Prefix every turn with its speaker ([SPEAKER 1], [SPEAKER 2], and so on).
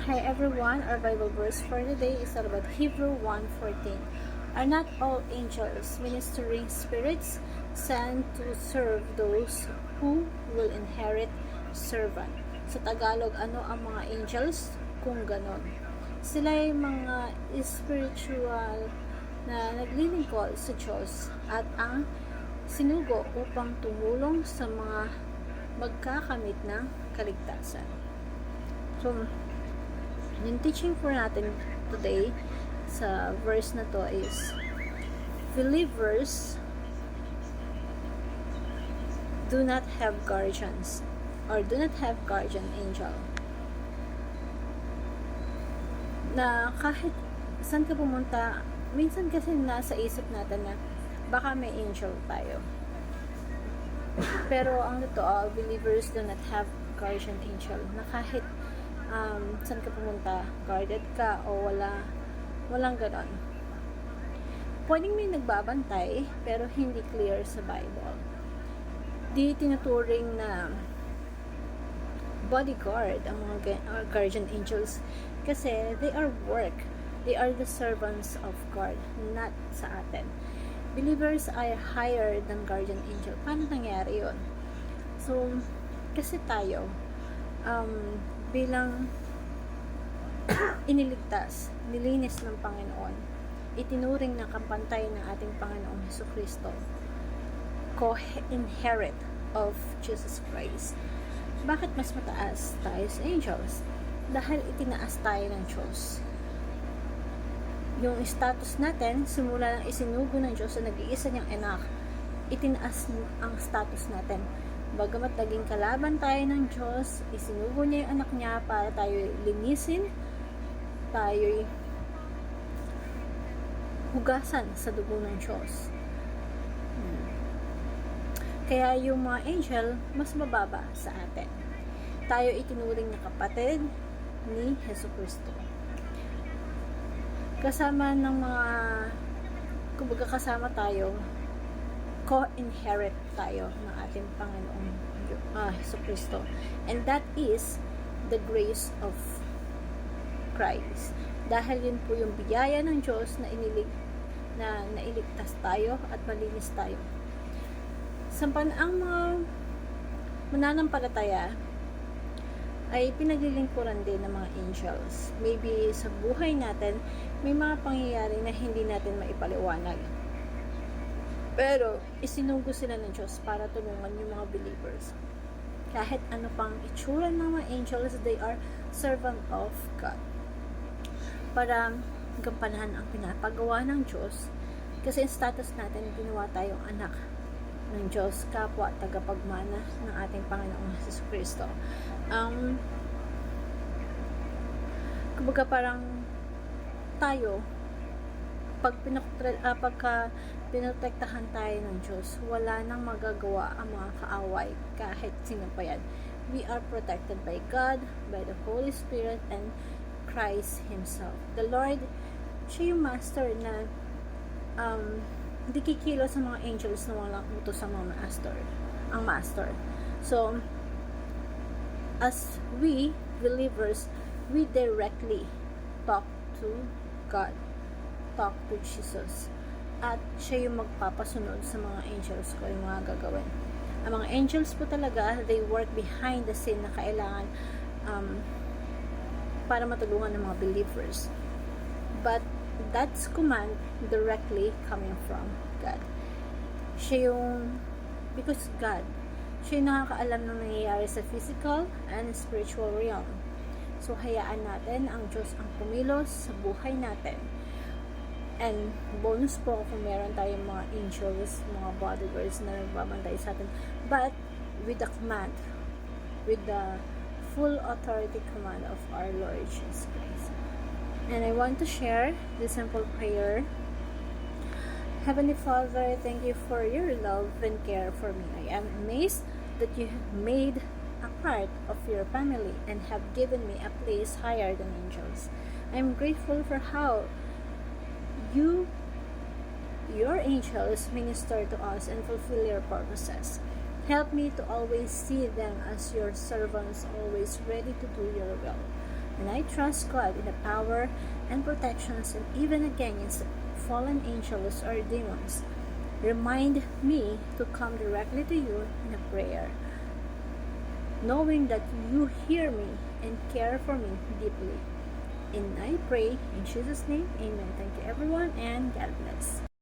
[SPEAKER 1] Hi everyone, our Bible verse for today is all about Hebrew 1:14. Are not all angels ministering spirits sent to serve those who will inherit servant? Sa Tagalog, ano ang mga angels? Kung ganon. Sila ay mga spiritual na naglilingkod sa Diyos at ang sinugo upang tumulong sa mga magkakamit ng kaligtasan. So, yung teaching for natin today sa verse na to is believers do not have guardians or do not have guardian angel. Na kahit saan ka pumunta, minsan kasi nasa isip natin na baka may angel tayo. Pero ang totoo, believers do not have guardian angel. Na kahit saan ka pumunta, guarded ka o walang ganon. Pwedeng may nagbabantay pero hindi clear sa Bible. Di tinuturing na bodyguard ang mga guardian angels kasi they are the servants of God, not sa atin. Believers are higher than guardian angel. Paano nangyari yun? So, kasi tayo bilang iniligtas, nilinis ng Panginoon, itinuring na kapantay ng ating Panginoong Hesukristo, co-inherit of Jesus Christ. Bakit mas mataas tayo sa angels? Dahil itinaas tayo ng Diyos. Yung status natin, simula nang isinugo ng Diyos sa nag-iisa niyang anak, itinaas ang status natin. Bagamat naging kalaban tayo ng Diyos, isinugo niya yung anak niya para tayo linisin, tayo'y hugasan sa dugo ng Diyos. Kaya yung mga angel, mas mababa sa atin. Tayo itinuring na kapatid ni Hesukristo. Kasama ng mga, kumbaga kasama tayo, co-inherit tayo ng ating Panginoong Hesukristo. And that is the grace of Christ. Dahil yun po yung biyaya ng Diyos na nailigtas tayo at malinis tayo. Ang mga mananampalataya ay pinaglilingkuran din ng mga angels. Maybe sa buhay natin, may mga pangyayari na hindi natin maipaliwanag. Pero, isinugo sila ng Diyos para tulungan yung mga believers. Kahit ano pang itsura ng mga angels, they are servant of God. Para gampanan ang pinapagawa ng Diyos. Kasi yung status natin, ginawa tayong anak ng Diyos, kapwa, tagapagmana ng ating Panginoong Hesukristo. Kumbaga parang tayo, pagka pinotektahan tayo ng Diyos, wala nang magagawa ang mga kaaway kahit sino pa yan. We are protected by God, by the Holy Spirit, and Christ Himself. The Lord, siya yung master na hindi kikilo sa mga angels na walang utos sa mga master. So, as we believers, we directly talk to God, talk to Jesus, at siya yung magpapasunod sa mga angels ko yung mga gagawin. Ang mga angels po talaga, they work behind the scene na kailangan para matulungan ng mga believers. But that's command directly coming from God. Because God, siya yung nakakaalam ng nangyayari sa physical and spiritual realm. So, hayaan natin ang Diyos ang kumilos sa buhay natin. And bonus po kung meron tayong mga angels, mga bodyguards na nagbabantay sa atin. But with the command, with the full authority command of our Lord Jesus Christ. And I want to share this simple prayer. Heavenly Father, thank you for your love and care for me. I am amazed that you have made a part of your family and have given me a place higher than angels. I am grateful for how your angels minister to us and fulfill your purposes. Help me to always see them as your servants, always ready to do your will. And I trust God in the power and protections and even against fallen angels or demons. Remind me to come directly to you in a prayer, knowing that you hear me and care for me deeply. And I pray in Jesus' name, amen. Thank you everyone and God bless.